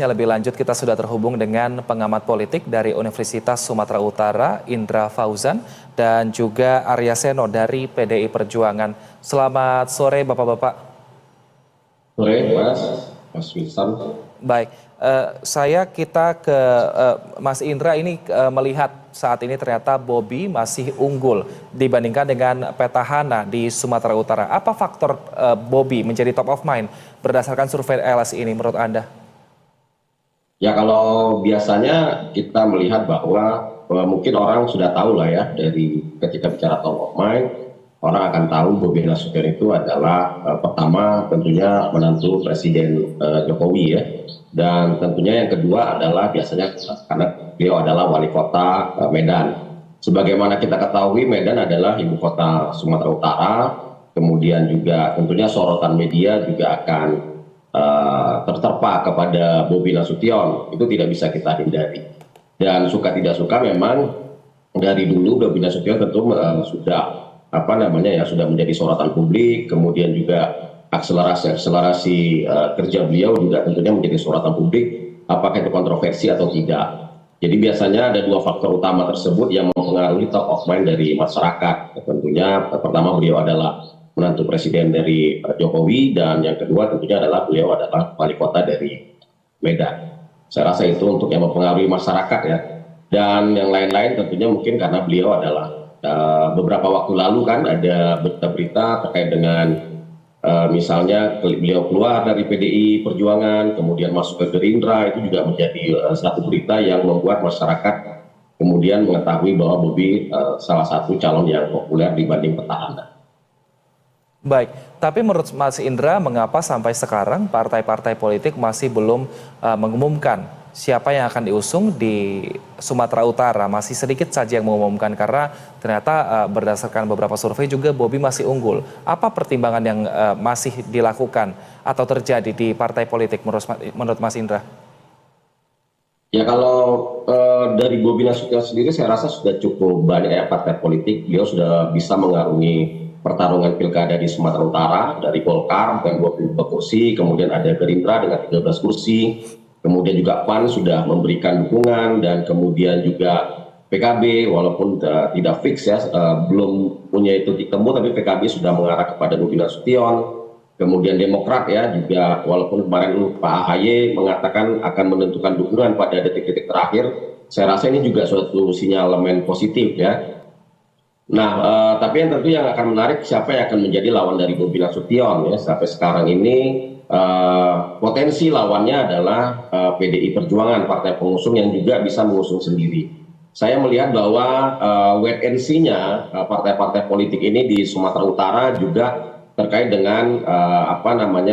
Ya, lebih lanjut kita sudah terhubung dengan pengamat politik dari Universitas Sumatera Utara, Indra Fauzan, dan juga Arya Seno dari PDI Perjuangan. Selamat sore Bapak-Bapak. Sore, Mas Wilson. Baik, kita ke Mas Indra ini melihat saat ini ternyata Bobi masih unggul dibandingkan dengan petahana di Sumatera Utara. Apa faktor Bobi menjadi top of mind berdasarkan survei LSI ini menurut Anda? Ya kalau biasanya kita melihat bahwa mungkin orang sudah tahu lah ya dari ketika bicara top of mind, orang akan tahu Bobi Nasution itu adalah pertama tentunya menantu Presiden Jokowi ya, dan tentunya yang kedua adalah biasanya karena beliau adalah wali kota Medan. Sebagaimana kita ketahui Medan adalah ibu kota Sumatera Utara, kemudian juga tentunya sorotan media juga akan terterpa kepada Bobi Nasution, itu tidak bisa kita hindari. Dan suka tidak suka memang dari dulu Bobi Nasution tentu sudah sudah menjadi sorotan publik, kemudian juga akselerasi kerja beliau juga tentunya menjadi sorotan publik, apakah itu kontroversi atau tidak. Jadi biasanya ada dua faktor utama tersebut yang mempengaruhi top of mind dari masyarakat. Tentunya pertama beliau adalah menantu presiden dari Jokowi, dan yang kedua tentunya adalah beliau adalah wali kota dari Medan. Saya rasa itu untuk yang mempengaruhi masyarakat ya. Dan yang lain-lain tentunya mungkin karena beliau adalah beberapa waktu lalu kan ada berita-berita terkait dengan misalnya beliau keluar dari PDI Perjuangan, kemudian masuk ke Gerindra, itu juga menjadi satu berita yang membuat masyarakat kemudian mengetahui bahwa Bobi salah satu calon yang populer dibanding petahana. Baik, tapi menurut Mas Indra, mengapa sampai sekarang partai-partai politik masih belum mengumumkan siapa yang akan diusung di Sumatera Utara? Masih sedikit saja yang mengumumkan karena ternyata berdasarkan beberapa survei juga Bobi masih unggul. Apa pertimbangan yang masih dilakukan atau terjadi di partai politik menurut Mas Indra? Ya kalau dari Bobi Nasution sendiri saya rasa sudah cukup banyak ya partai politik, beliau sudah bisa mengarungi pertarungan pilkada di Sumatera Utara dari Golkar dengan 22 kursi, kemudian ada Gerindra dengan 13 kursi, kemudian juga PAN sudah memberikan dukungan, dan kemudian juga PKB walaupun tidak fix ya, belum punya titik temu, tapi PKB sudah mengarah kepada Bobi Nasution. Kemudian Demokrat ya juga, walaupun kemarin Pak AHY mengatakan akan menentukan dukungan pada detik-detik terakhir, saya rasa ini juga suatu sinyalemen positif ya. Nah, tapi yang tentu yang akan menarik siapa yang akan menjadi lawan dari Bobi Nasution ya. Sampai sekarang ini potensi lawannya adalah PDI Perjuangan, partai pengusung yang juga bisa mengusung sendiri. Saya melihat bahwa wait and see-nya partai-partai politik ini di Sumatera Utara juga terkait dengan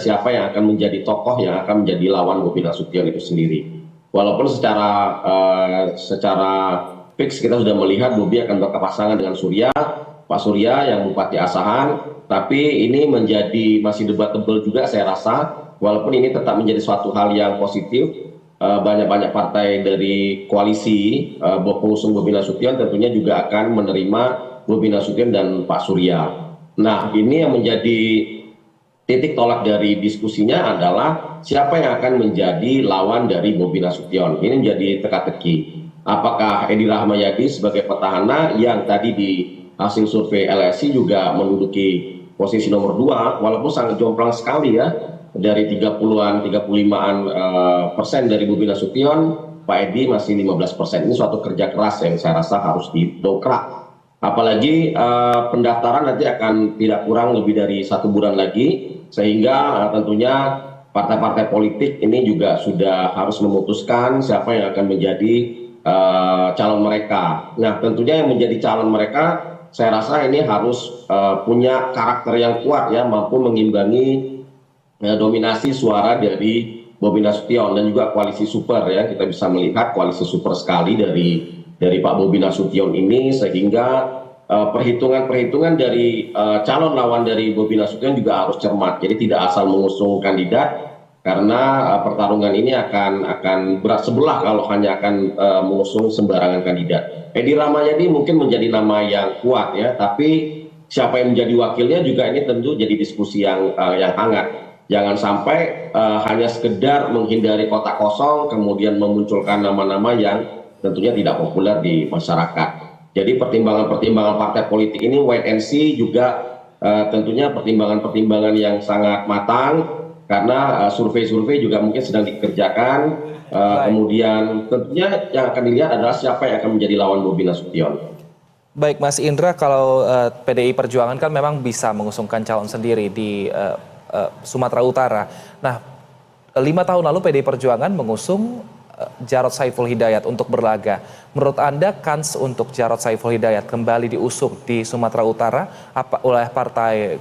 siapa yang akan menjadi tokoh yang akan menjadi lawan Bobi Nasution itu sendiri. Walaupun secara fix kita sudah melihat Bobi akan berpasangan dengan Pak Surya yang Bupati Asahan, tapi ini masih debatable juga saya rasa, walaupun ini tetap menjadi suatu hal yang positif. Banyak partai dari koalisi pengusung Bobi Nasution tentunya juga akan menerima Bobi Nasution dan Pak Surya. Nah, ini yang menjadi titik tolak dari diskusinya adalah siapa yang akan menjadi lawan dari Bobi Nasution. Ini menjadi teka-teki. Apakah Edi Rahmayadi sebagai petahana yang tadi di hasil survei LSI juga menduduki posisi nomor 2, walaupun sangat jomplang sekali ya, dari 35% dari Bobi Nasution, Pak Edi masih 15%. Ini suatu kerja keras yang saya rasa harus didongkrak. Apalagi pendaftaran nanti akan tidak kurang lebih dari 1 bulan lagi, sehingga tentunya partai-partai politik ini juga sudah harus memutuskan siapa yang akan menjadi calon mereka. Nah, tentunya yang menjadi calon mereka, saya rasa ini harus punya karakter yang kuat ya, mampu mengimbangi dominasi suara dari Bobi Nasution dan juga koalisi super ya. Kita bisa melihat koalisi super sekali dari Pak Bobi Nasution ini, sehingga perhitungan dari calon lawan dari Bobi Nasution juga harus cermat. Jadi tidak asal mengusung kandidat, karena pertarungan ini akan berat sebelah kalau hanya akan mengusung sembarangan kandidat. Edi Rahmayadi mungkin menjadi nama yang kuat ya, tapi siapa yang menjadi wakilnya juga ini tentu jadi diskusi yang hangat. Jangan sampai hanya sekedar menghindari kotak kosong, kemudian memunculkan nama-nama yang tentunya tidak populer di masyarakat. Jadi pertimbangan-pertimbangan partai politik ini wait and see juga tentunya pertimbangan-pertimbangan yang sangat matang, karena survei-survei juga mungkin sedang dikerjakan. Baik. Kemudian tentunya yang akan dilihat adalah siapa yang akan menjadi lawan Bobi Nasution. Baik Mas Indra, kalau PDI Perjuangan kan memang bisa mengusungkan calon sendiri di Sumatera Utara. Nah, 5 tahun lalu PDI Perjuangan mengusung Jarod Saiful Hidayat untuk berlaga. Menurut Anda kans untuk Jarod Saiful Hidayat kembali diusung di Sumatera Utara oleh partai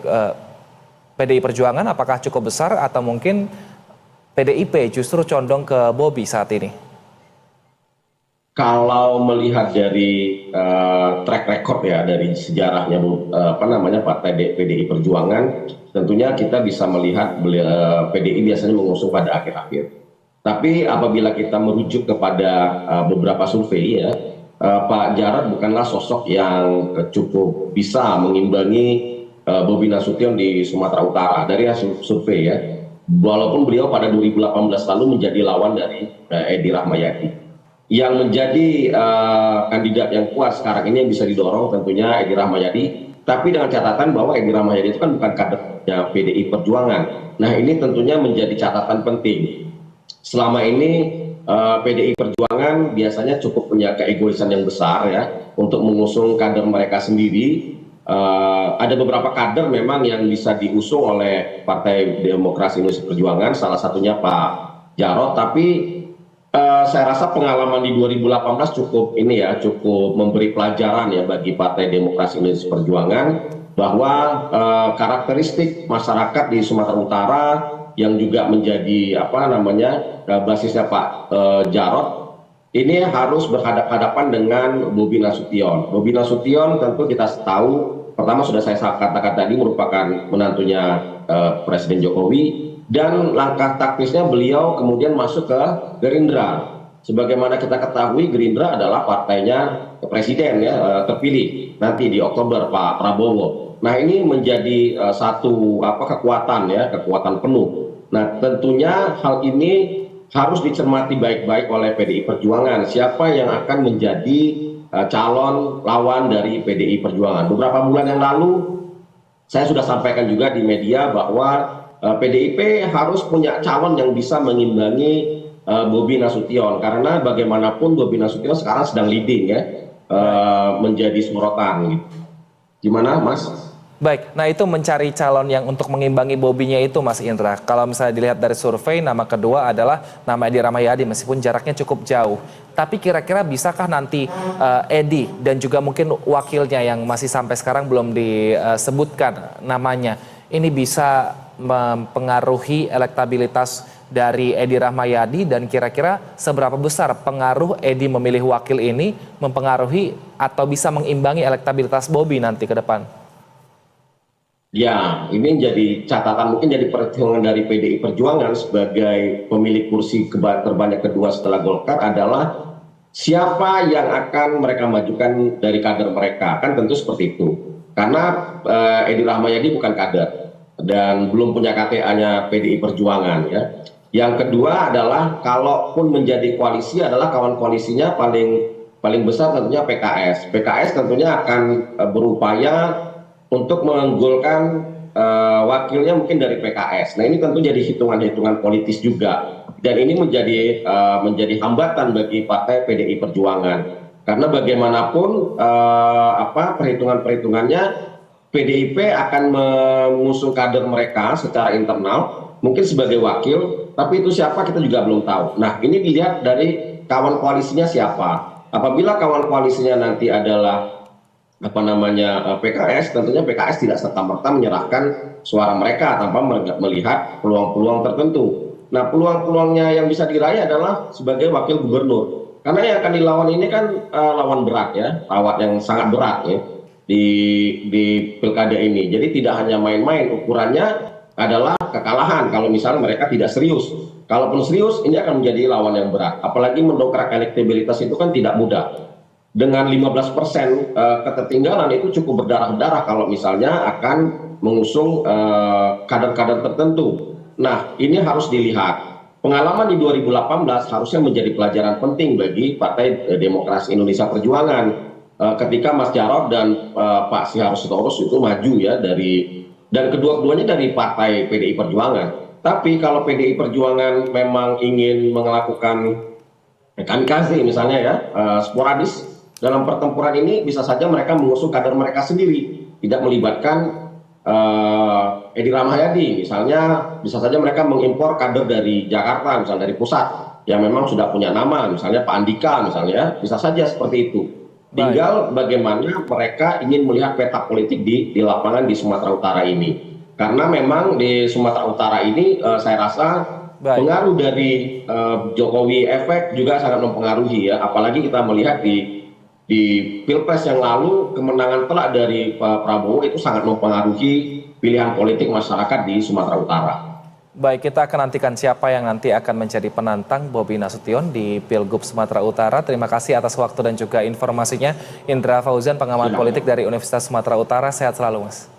PDI Perjuangan apakah cukup besar atau mungkin PDIP justru condong ke Bobi saat ini? Kalau melihat dari track record ya, dari sejarahnya partai PDI Perjuangan, tentunya kita bisa melihat PDI biasanya mengusung pada akhir-akhir. Tapi apabila kita merujuk kepada beberapa survei ya, Pak Jarod bukanlah sosok yang cukup bisa mengimbangi Bobi Nasution di Sumatera Utara dari hasil survei ya. Walaupun beliau pada 2018 lalu menjadi lawan dari Edi Rahmayadi. Yang menjadi kandidat yang kuat sekarang ini yang bisa didorong tentunya Edi Rahmayadi, tapi dengan catatan bahwa Edi Rahmayadi itu kan bukan kadernya PDI Perjuangan. Nah ini tentunya menjadi catatan penting. Selama ini PDI Perjuangan biasanya cukup punya keegoisan yang besar ya untuk mengusung kader mereka sendiri. Ada beberapa kader memang yang bisa diusung oleh Partai Demokrasi Indonesia Perjuangan, salah satunya Pak Jarod, tapi saya rasa pengalaman di 2018 cukup memberi pelajaran ya bagi Partai Demokrasi Indonesia Perjuangan bahwa karakteristik masyarakat di Sumatera Utara yang juga menjadi basisnya Pak Jarod ini harus berhadapan-hadapan dengan Bobi Nasution. Bobi Nasution tentu kita tahu pertama sudah saya katakan tadi merupakan menantunya Presiden Jokowi. Dan langkah taktisnya beliau kemudian masuk ke Gerindra. Sebagaimana kita ketahui Gerindra adalah partainya presiden ya terpilih nanti di Oktober Pak Prabowo. Nah ini menjadi satu kekuatan penuh. Nah tentunya hal ini harus dicermati baik-baik oleh PDI Perjuangan. Siapa yang akan menjadi calon lawan dari PDI Perjuangan. Beberapa bulan yang lalu saya sudah sampaikan juga di media bahwa PDIP harus punya calon yang bisa mengimbangi Bobi Nasution, karena bagaimanapun Bobi Nasution sekarang sedang leading ya, menjadi sorotan gitu. Gimana Mas? Baik, nah itu mencari calon yang untuk mengimbangi Bobinya itu Mas Indra. Kalau misalnya dilihat dari survei, nama kedua adalah nama Edi Rahmayadi meskipun jaraknya cukup jauh. Tapi kira-kira bisakah nanti Edi dan juga mungkin wakilnya yang masih sampai sekarang belum disebutkan namanya, ini bisa mempengaruhi elektabilitas dari Edi Rahmayadi dan kira-kira seberapa besar pengaruh Edi memilih wakil ini mempengaruhi atau bisa mengimbangi elektabilitas Bobi nanti ke depan? Ya, ini jadi catatan, mungkin jadi perhitungan dari PDI Perjuangan sebagai pemilik kursi terbanyak kedua setelah Golkar adalah siapa yang akan mereka majukan dari kader mereka, kan tentu seperti itu. Karena Edi Rahmayadi bukan kader dan belum punya KTA-nya PDI Perjuangan ya. Yang kedua adalah kalaupun menjadi koalisi adalah kawan koalisinya paling besar tentunya PKS. PKS tentunya akan berupaya untuk mengunggulkan wakilnya mungkin dari PKS. Nah ini tentu jadi hitungan-hitungan politis juga. Dan ini menjadi hambatan bagi partai PDI Perjuangan. Karena bagaimanapun perhitungan-perhitungannya PDIP akan mengusung kader mereka secara internal, mungkin sebagai wakil, tapi itu siapa kita juga belum tahu. Nah ini dilihat dari kawan koalisinya siapa. Apabila kawan koalisinya nanti adalah PKS, tentunya PKS tidak serta-merta menyerahkan suara mereka tanpa melihat peluang-peluang tertentu. Nah peluang-peluangnya yang bisa diraih adalah sebagai wakil gubernur. Karena yang akan dilawan ini kan lawan berat ya, lawan yang sangat berat ya di pilkada ini. Jadi tidak hanya main-main, ukurannya adalah kekalahan kalau misalnya mereka tidak serius. Kalaupun serius, ini akan menjadi lawan yang berat. Apalagi mendongkrak elektabilitas itu kan tidak mudah. Dengan 15% ketertinggalan itu cukup berdarah-darah kalau misalnya akan mengusung kader-kader tertentu. Nah, ini harus dilihat. Pengalaman di 2018 harusnya menjadi pelajaran penting bagi Partai Demokrasi Indonesia Perjuangan. Ketika Mas Jarod dan Pak Siharto itu maju ya dan kedua-duanya dari Partai PDI Perjuangan. Tapi kalau PDI Perjuangan memang ingin melakukan kamikaze misalnya ya, sporadis dalam pertempuran ini, bisa saja mereka mengusung kader mereka sendiri, tidak melibatkan Edi Rahmayadi misalnya. Bisa saja mereka mengimpor kader dari Jakarta, misalnya dari pusat yang memang sudah punya nama, misalnya Pak Andika misalnya, bisa saja seperti itu. Tinggal bagaimana mereka ingin melihat peta politik di lapangan di Sumatera Utara ini. Karena memang di Sumatera Utara ini saya rasa pengaruh dari Jokowi efek juga sangat mempengaruhi ya. Apalagi kita melihat di Pilpres yang lalu, kemenangan telak dari Pak Prabowo itu sangat mempengaruhi pilihan politik masyarakat di Sumatera Utara. Baik, kita akan nantikan siapa yang nanti akan menjadi penantang Bobi Nasution di Pilgub Sumatera Utara. Terima kasih atas waktu dan juga informasinya. Indra Fauzan, pengamat politik dari Universitas Sumatera Utara. Sehat selalu, Mas.